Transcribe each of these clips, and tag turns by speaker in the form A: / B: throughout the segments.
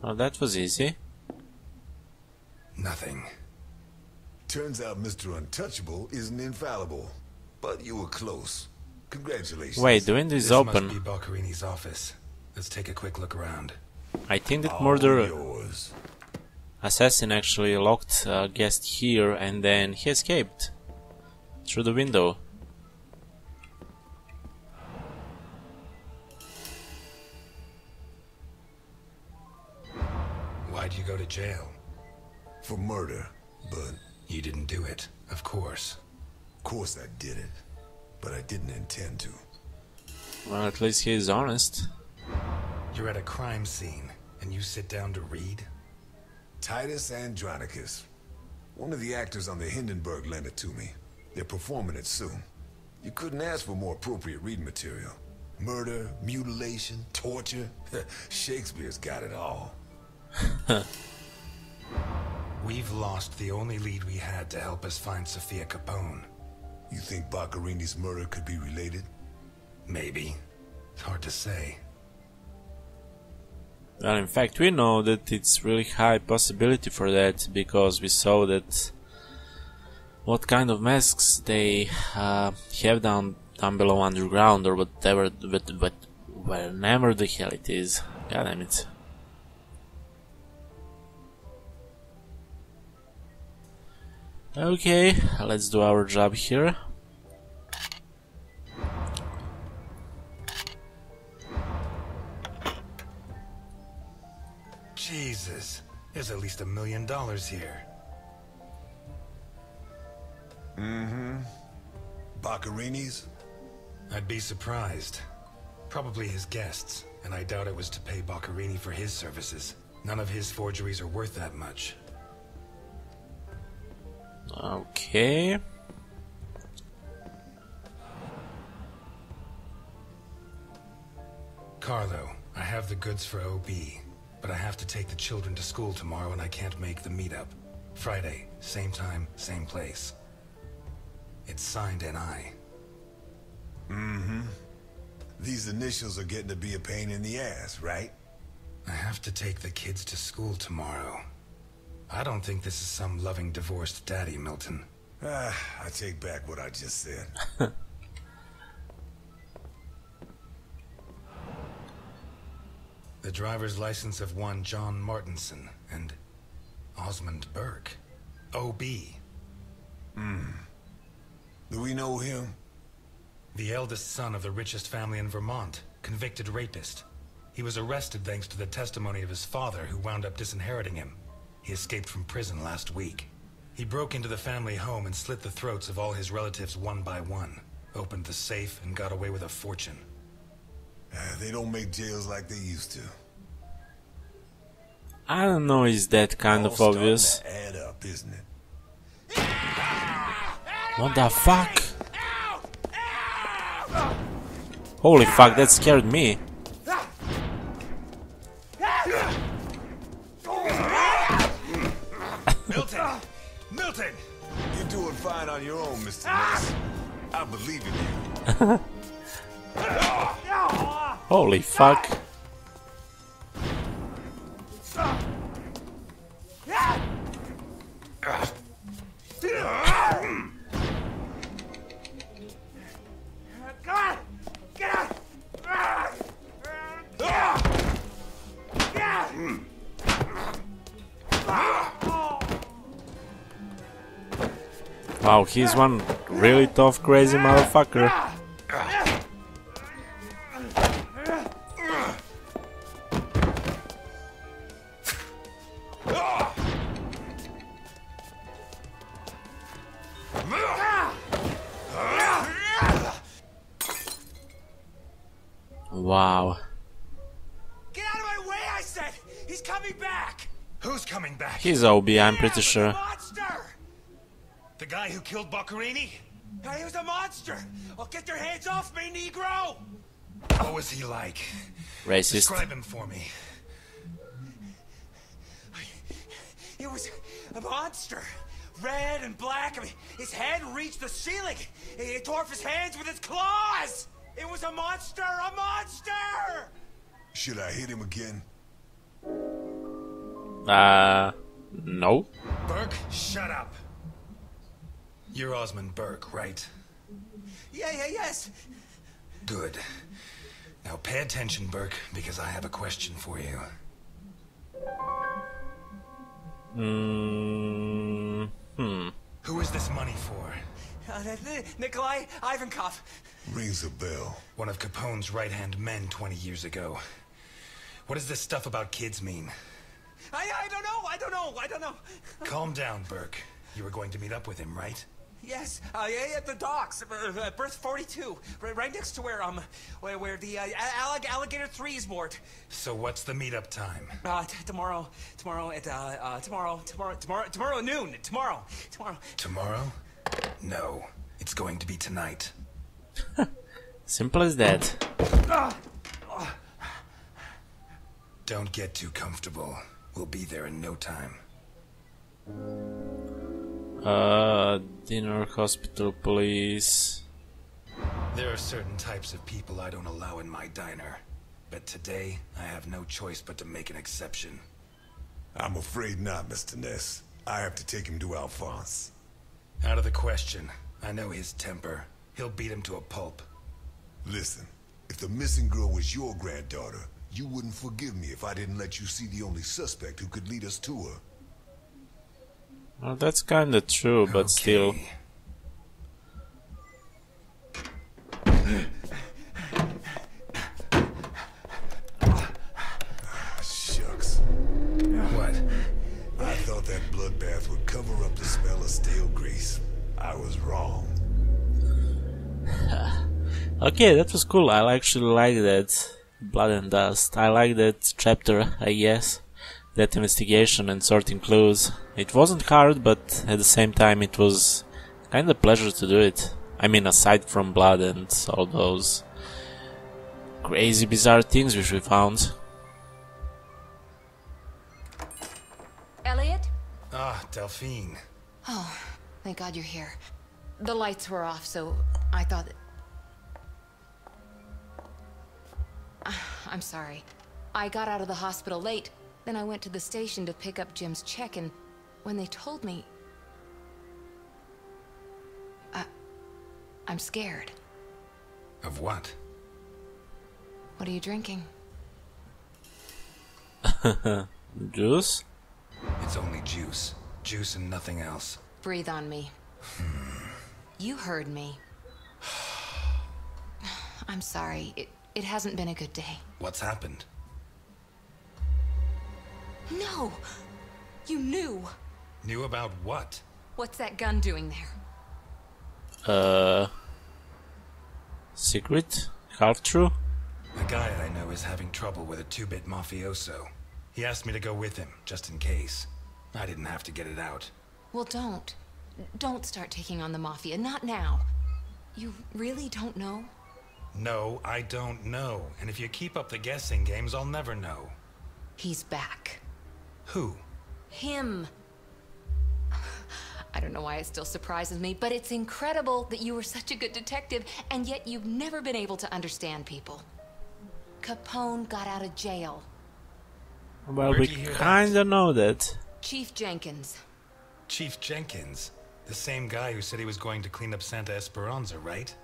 A: Oh, that was easy.
B: Nothing.
C: Turns out Mr. Untouchable isn't infallible, but you were close. Congratulations.
A: Wait, the window is
B: This
A: open.
B: must be Boccarini's office. Let's take a quick look around.
A: I think that
C: All
A: murderer
C: yours.
A: assassin actually locked a guest here and then he escaped through the window.
B: Why'd you go to jail?
C: For murder, but
B: You didn't do it, of course.
C: of course I did it. But I didn't intend to.
A: Well, at least he is honest.
B: You're at a crime scene, and you sit down to read?
C: Titus Andronicus. One of the actors on the Hindenburg lent it to me. They're performing it soon. You couldn't ask for more appropriate reading material. Murder, mutilation, torture. Shakespeare's got it all.
B: We've lost the only lead we had to help us find Sophia Capone.
C: You think Boccarini's murder could be related?
B: Maybe. It's hard to say.
A: Well, in fact, we know that it's really high possibility for that because we saw that what kind of masks they have down below underground or whatever, but whenever the hell it is. God damn it. Okay, let's do our job here.
B: Jesus, there's at least $1 million here.
C: Mm-hmm. Boccarini's?
B: I'd be surprised. Probably his guests, and I doubt it was to pay Boccarini for his services. None of his forgeries are worth that much.
A: Okay.
B: Carlo, I have the goods for OB, but I have to take the children to school tomorrow and I can't make the meetup. Friday, same time, same place. It's signed NI.
C: Mm-hmm. These initials are getting to be a pain in the ass, right?
B: I have to take the kids to school tomorrow. I don't think this is some loving divorced daddy, Milton.
C: I take back what I just said.
B: The driver's license of one John Martinson and Osmond Burke. OB.
C: Do we know him?
B: The eldest son of the richest family in Vermont, convicted rapist. He was arrested thanks to the testimony of his father, who wound up disinheriting him. He escaped from prison last week. He broke into the family home and slit the throats of all his relatives one by one, opened the safe and got away with a fortune.
C: They don't make jails like they used to.
A: I don't know, is that kind of
C: All
A: obvious?
C: starting to add up, isn't it?
A: What the fuck? Holy fuck, that scared me.
B: Milton! Milton!
C: You're doing fine on your own, Mr. Ness. I believe in you.
A: Holy fuck. Wow, he's one really tough, crazy motherfucker. Wow.
D: Get out of my way, I said! He's coming back!
B: Who's coming back?
A: He's OB, I'm pretty sure.
D: Monster!
B: The guy who killed Boccarini?
D: He was a monster! Oh, get your hands off me, Negro!
B: What was he like?
A: Racist.
B: Describe him for me.
D: He was a monster. Red and black. I mean, his head reached the ceiling. He tore off his hands with his claws! It was a monster! A monster!
C: Should I hit him again?
A: No.
B: Burke, shut up. You're Osmond Burke, right?
D: Yes.
B: Good. Now pay attention, Burke, because I have a question for you. Who is this money for?
D: Nikolai Ivankov.
C: Rings a bell.
B: One of Capone's right-hand men 20 years ago. What does this stuff about kids mean?
D: I don't know.
B: Calm down, Burke. You were going to meet up with him, right?
D: Yes, at the docks, berth 42, right next to where the alligator 3 is moored.
B: So what's the meetup time?
D: Tomorrow at noon. Tomorrow.
B: Tomorrow? No, it's going to be tonight.
A: Simple as that.
B: Don't get too comfortable. We'll be there in no time.
A: Dinner, hospital, police.
B: There are certain types of people I don't allow in my diner. But today, I have no choice but to make an exception.
C: I'm afraid not, Mr. Ness. I have to take him to Alphonse.
B: Out of the question. I know his temper. He'll beat him to a pulp.
C: Listen, if the missing girl was your granddaughter, you wouldn't forgive me if I didn't let you see the only suspect who could lead us to her.
A: Well, that's kinda true, but still.
C: Shucks.
B: What?
C: I thought that bloodbath would cover up the smell of stale grease. I was wrong.
A: Okay, that was cool. I actually like that. Blood and Dust. I like that chapter, I guess. That investigation and sorting clues. It wasn't hard, but at the same time it was kinda a pleasure to do it. I mean, aside from blood and all those crazy bizarre things which we found.
E: Eliot?
B: Ah, Delphine.
E: Oh, thank God you're here. The lights were off, so I thought that... I'm sorry. I got out of the hospital late, then I went to the station to pick up Jim's check, and when they told me... I'm scared.
B: Of what?
E: What are you drinking?
A: Juice?
B: It's only juice. Juice and nothing else.
E: Breathe on me. You heard me. I'm sorry. It hasn't been a good day.
B: What's happened?
E: No! You knew!
B: Knew about what?
E: What's that gun doing there?
A: Secret? Half true?
B: A guy I know is having trouble with a 2-bit mafioso. He asked me to go with him, just in case. I didn't have to get it out.
E: Well, don't. Don't start taking on the Mafia. Not now. You really don't know?
B: No, I don't know. And if you keep up the guessing games, I'll never know.
E: He's back.
B: Who?
E: Him. I don't know why it still surprises me, but it's incredible that you were such a good detective, and yet you've never been able to understand people. Capone got out of jail.
A: Well,
B: Where'd
A: we
B: you hear
A: kinda know that.
E: Chief Jenkins.
B: Chief Jenkins. The same guy who said he was going to clean up Santa Esperanza, right?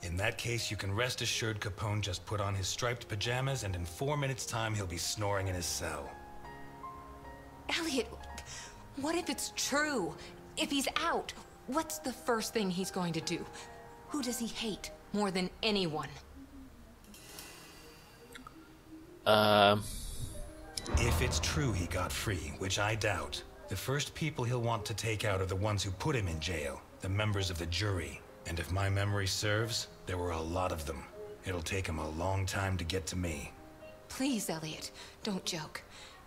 B: In that case, you can rest assured Capone just put on his striped pajamas, and in 4 minutes' time, he'll be snoring in his cell.
E: Eliot, what if it's true? If he's out, what's the first thing he's going to do? Who does he hate more than anyone?
B: If it's true he got free, which I doubt, the first people he'll want to take out are the ones who put him in jail, the members of the jury. And if my memory serves, there were a lot of them. It'll take him a long time to get to me.
E: Please, Eliot, don't joke.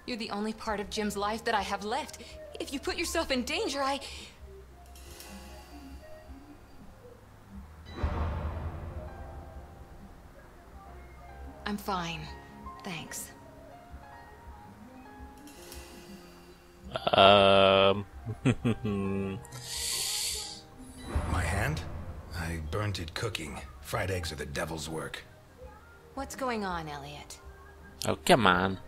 E: You're the only part of Jim's life that I have left. If you put yourself in danger, I'm fine. Thanks.
B: My hand? I burnt it cooking. Fried eggs are the devil's work.
E: What's going on, Eliot?
A: Oh, come on.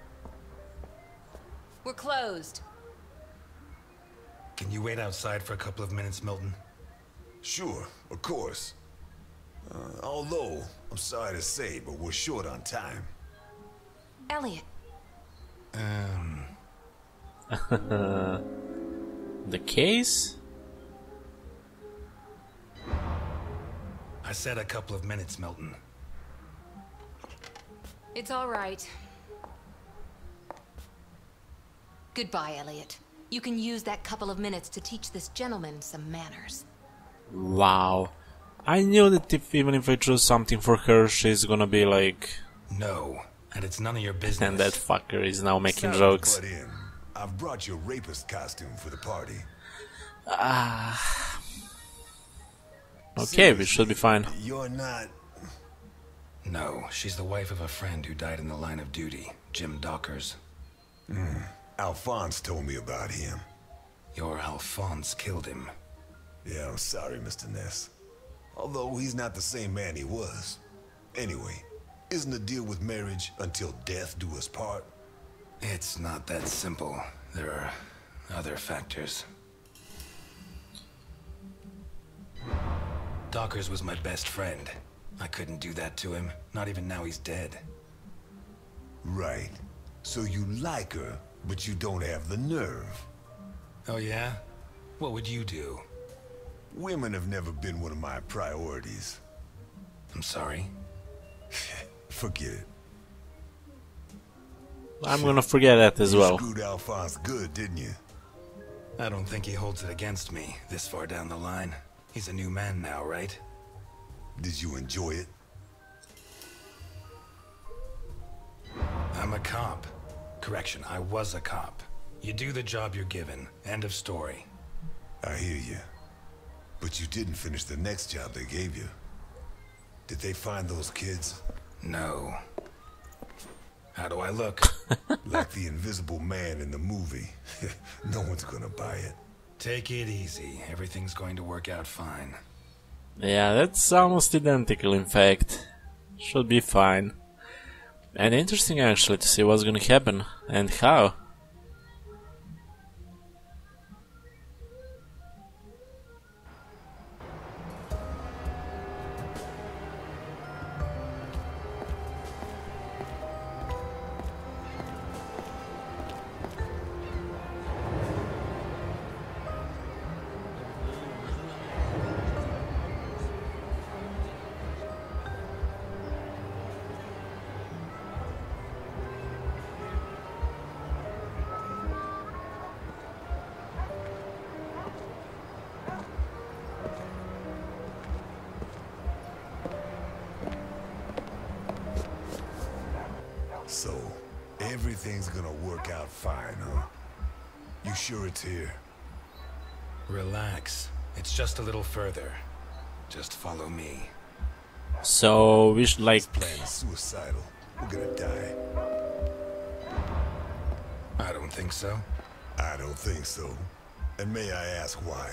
E: We're closed.
B: Can you wait outside for a couple of minutes, Milton?
C: Sure, of course. Although, I'm sorry to say, but we're short on time.
E: Eliot.
A: The case?
B: I said a couple of minutes, Milton.
E: It's all right. Goodbye, Eliot. You can use that couple of minutes to teach this gentleman some manners.
A: Wow. I knew that even if I choose something for her, she's gonna be like...
B: No, and it's none of your business.
A: And that fucker is now making
C: Sorry to
A: jokes.
C: butt in. I've brought your rapist costume for the party.
A: Okay, we should be fine.
C: You're not...
B: No, she's the wife of a friend who died in the line of duty, Jim Dockers.
C: Alphonse told me about him.
B: Your Alphonse killed him.
C: Yeah, I'm sorry, Mr. Ness. Although he's not the same man he was. Anyway, isn't the deal with marriage until death do us part?
B: It's not that simple. There are other factors. Dockers was my best friend. I couldn't do that to him, not even now he's dead.
C: Right. So you like her, but you don't have the nerve.
B: Oh yeah? What would you do?
C: Women have never been one of my priorities.
B: I'm sorry.
C: Forget it.
A: I'm gonna forget that as well.
C: You screwed Alphonse good, didn't you?
B: I don't think he holds it against me this far down the line. He's a new man now, right?
C: Did you enjoy it?
B: I'm a cop. Correction, I was a cop. You do the job you're given. End of story.
C: I hear you. But you didn't finish the next job they gave you. Did they find those kids?
B: No. How do I look?
C: Like the invisible man in the movie. No one's gonna buy it.
B: Take it easy. Everything's going to work out fine.
A: Yeah, that's almost identical in fact. Should be fine. And interesting actually to see what's gonna happen and how.
C: So, everything's gonna work out fine, huh? You sure it's here?
B: Relax. It's just a little further. Just follow me.
A: So we should like...
C: This plan is suicidal. We're gonna die.
B: I don't think so.
C: I don't think so. And may I ask why?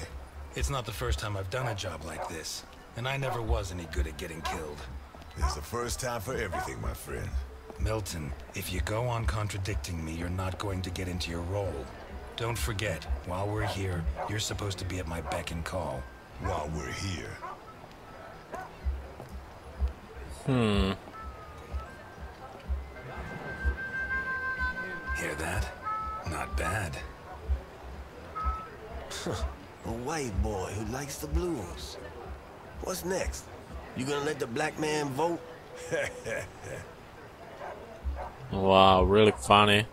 B: It's not the first time I've done a job like this, and I never was any good at getting killed.
C: There's a first time for everything, my friend.
B: Milton, if you go on contradicting me, you're not going to get into your role. Don't forget, while we're here, you're supposed to be at my beck and call.
C: While we're here.
B: Hear that? Not bad.
F: A white boy who likes the blues. What's next? You gonna let the black man vote?
A: Wow, really funny.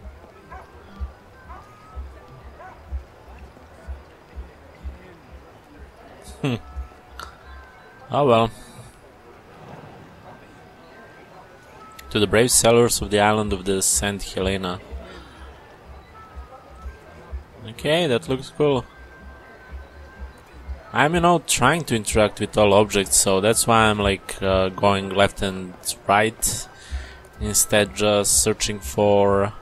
A: Oh well. To the brave sailors of the island of the St. Helena. Okay, that looks cool. I'm, trying to interact with all objects, so that's why I'm like going left and right. Instead just searching for...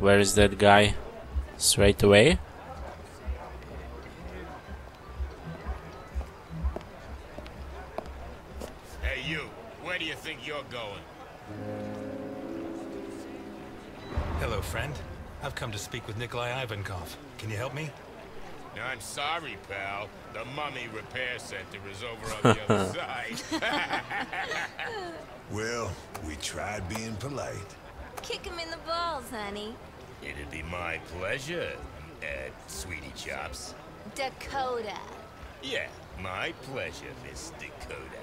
A: Where is that guy? Straight away.
G: Hey you, where do you think you're going?
B: Hello, friend. I've come to speak with Nikolai Ivankov. Can you help me?
G: I'm sorry, pal. The mummy repair center is over on the other side.
C: Well, we tried being polite.
H: Kick him in the balls, honey.
G: It'd be my pleasure, Sweetie Chops.
H: Dakota.
G: Yeah, my pleasure, Miss Dakota.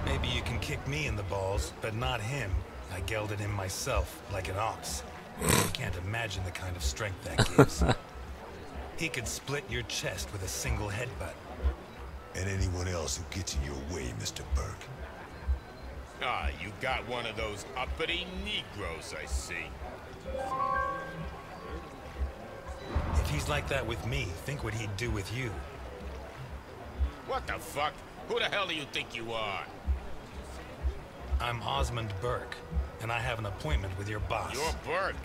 B: Maybe you can kick me in the balls, but not him. I gelded him myself, like an ox. You can't imagine the kind of strength that gives. He could split your chest with a single headbutt.
C: And anyone else who gets in your way, Mr. Burke.
G: Ah, you got one of those uppity Negroes, I see.
B: If he's like that with me, think what he'd do with you.
G: What the fuck? Who the hell do you think you are?
B: I'm Osmond Burke, and I have an appointment with your boss.
G: You're Burke.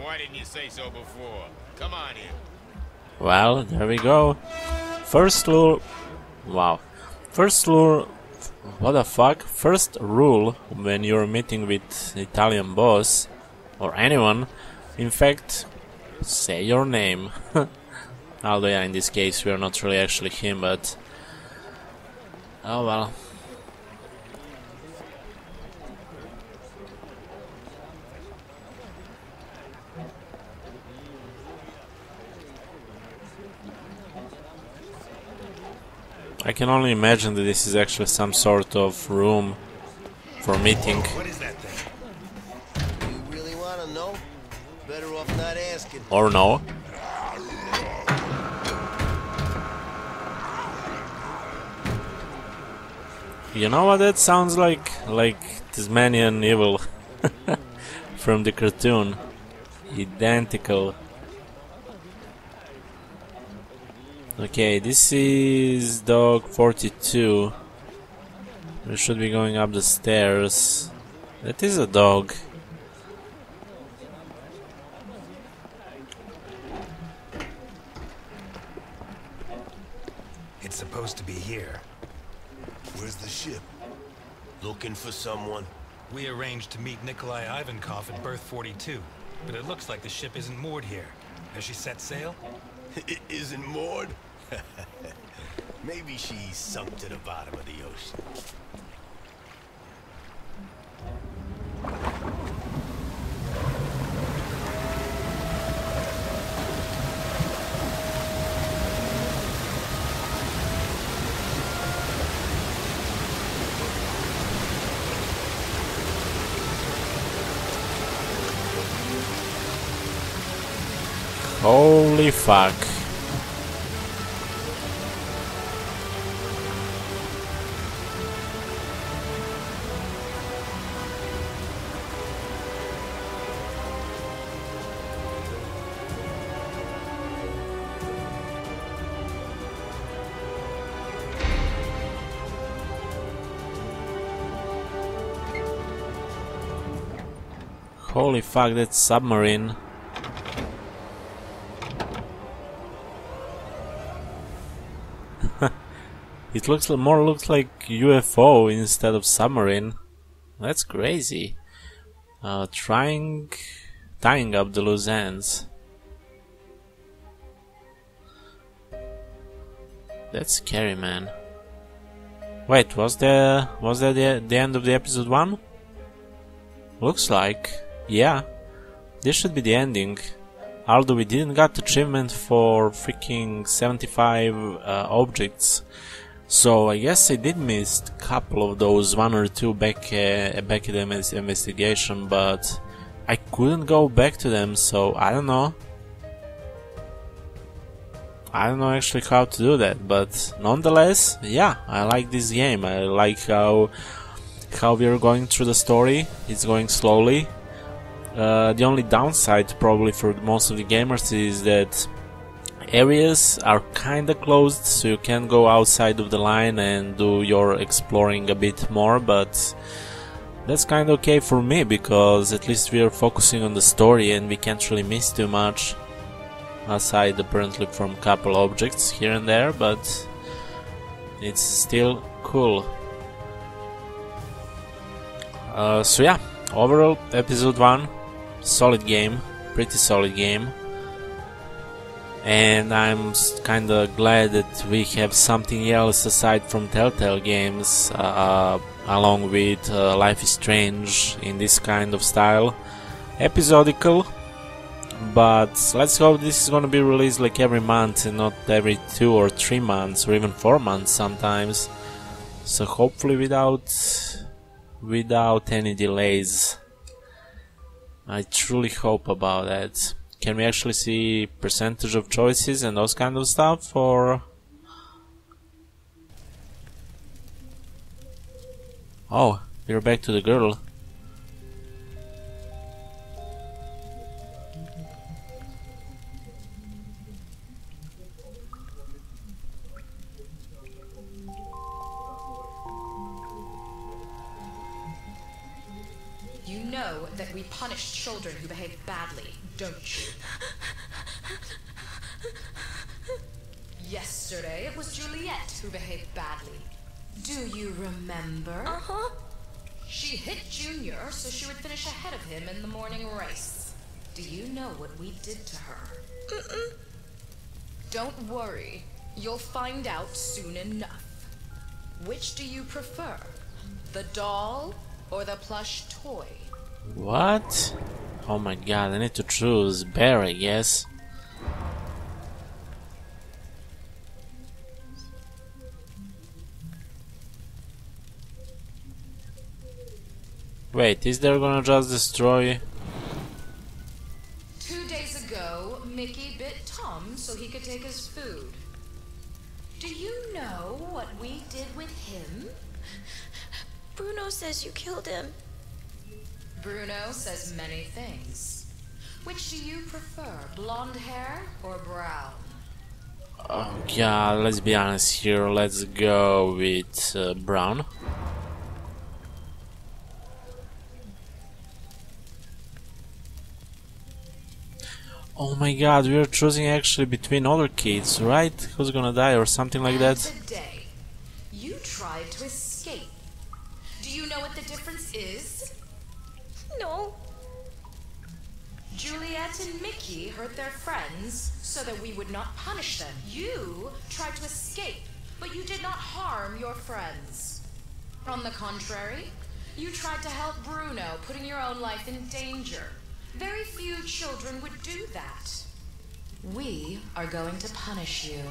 G: Why didn't you say so before? Come on in.
A: Well, there we go. First rule. Wow. First rule. What the fuck? First rule when you're meeting with the Italian boss or anyone, in fact, say your name. Although, yeah, in this case, we are not really actually him, but oh well. I can only imagine that this is actually some sort of room for meeting.
B: What is that thing?
F: You really want to know? Better off not asking.
A: Or no. You know what that sounds like? Like Tasmanian Evil from the cartoon. Identical. Okay, this is dog 42. We should be going up the stairs. That is a dog.
B: It's supposed to be here.
C: Where's the ship?
F: Looking for someone.
B: We arranged to meet Nikolai Ivankov at berth 42, but it looks like the ship isn't moored here. Has she set sail?
F: It isn't moored? Maybe she sunk to the bottom of the ocean.
A: Holy fuck. Holy fuck, that submarine. It looks like UFO instead of submarine. That's crazy. Tying up the loose ends. That's scary, man. Wait, was that the end of the episode 1? Looks like, yeah. This should be the ending. Although we didn't get achievement for freaking 75 objects, so I guess I did miss a couple of those, one or two back in the investigation, but I couldn't go back to them, so I don't know. I don't know actually how to do that, but nonetheless, yeah, I like this game. I like how we are going through the story. It's going slowly. The only downside probably for most of the gamers is that areas are kinda closed, so you can go outside of the line and do your exploring a bit more, but that's kinda okay for me, because at least we are focusing on the story and we can't really miss too much, aside apparently from a couple objects here and there, but it's still cool. So yeah, overall, episode 1, solid game, pretty solid game. And I'm kinda glad that we have something else aside from Telltale games, along with Life is Strange in this kind of style. Episodical, but let's hope this is gonna be released like every month and not every 2 or 3 months or even 4 months sometimes. So hopefully without any delays. I truly hope about that. Can we actually see percentage of choices and those kind of stuff, or... Oh, we're back to the girl.
E: You know that we punish children who behave badly, don't you? Yesterday, it was Juliet who behaved badly. Do you remember?
H: Uh-huh.
E: She hit Junior so she would finish ahead of him in the morning race. Do you know what we did to her?
H: Mm-mm.
E: Don't worry. You'll find out soon enough. Which do you prefer? The doll or the plush toy?
A: What? Oh my god, I need to choose bear, I guess. Wait, is there gonna just destroy?
E: 2 days ago, Mickey bit Tom so he could take his food. Do you know what we did with him?
H: Bruno says you killed him.
E: Bruno says many things. Which do you prefer, blonde hair or brown?
A: Oh god, let's be honest here, let's go with brown. Oh my god, we are choosing actually between other kids, right? Who's gonna die or something like that?
E: Today, you tried to escape. Do you know what the difference is?
H: No.
E: Juliet and Mickey hurt their friends so that we would not punish them. You tried to escape, but you did not harm your friends. On the contrary, you tried to help Bruno, putting your own life in danger. Very few children would do that. We are going to punish you.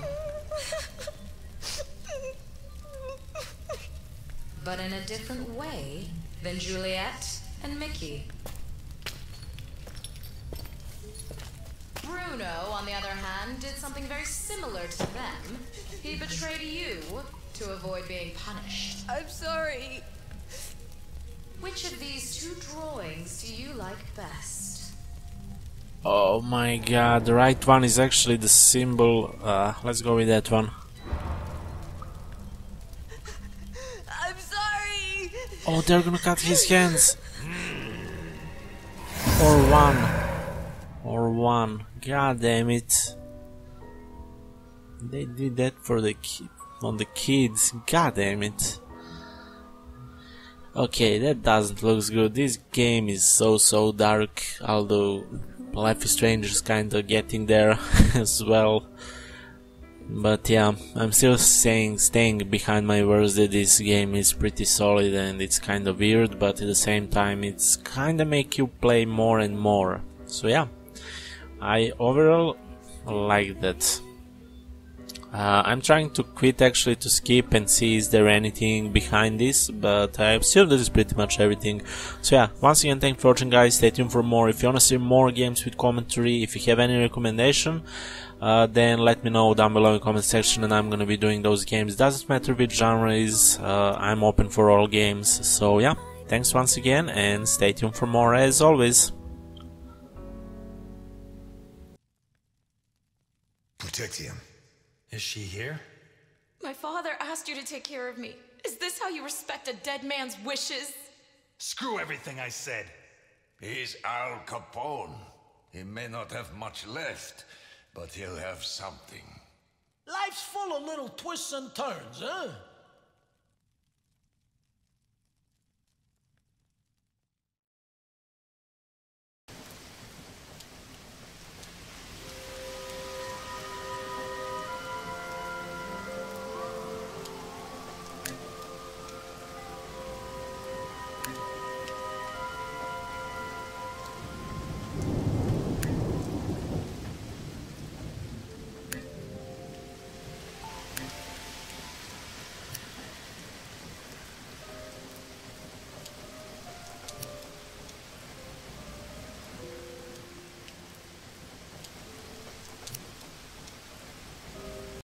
E: But in a different way than Juliet and Mickey. Bruno, on the other hand, did something very similar to them. He betrayed you to avoid being punished.
H: I'm sorry.
E: Which of these 2 drawings do you like best?
A: Oh my god, the right one is actually the symbol. Let's go with that one.
H: I'm sorry.
A: Oh, they're gonna cut his hands. Or one. Or one. God damn it. They did that for the on the kids. God damn it. Okay, that doesn't look good. This game is so dark, although Life is Strange is kinda getting there as well. But yeah, I'm still staying behind my words that this game is pretty solid and it's kinda weird, but at the same time it's kinda make you play more and more. So yeah, I overall like that. I'm trying to quit actually to skip and see is there anything behind this, but I assume that is pretty much everything. So yeah, once again thanks for watching guys, stay tuned for more. If you wanna see more games with commentary, if you have any recommendation, then let me know down below in the comment section and I'm gonna be doing those games. Doesn't matter which genre is, I'm open for all games. So yeah, thanks once again and stay tuned for more as always.
C: Protect him.
B: Is she here?
I: My father asked you to take care of me. Is this how you respect a dead man's wishes?
B: Screw everything I said.
J: He's Al Capone. He may not have much left, but he'll have something.
K: Life's full of little twists and turns, huh?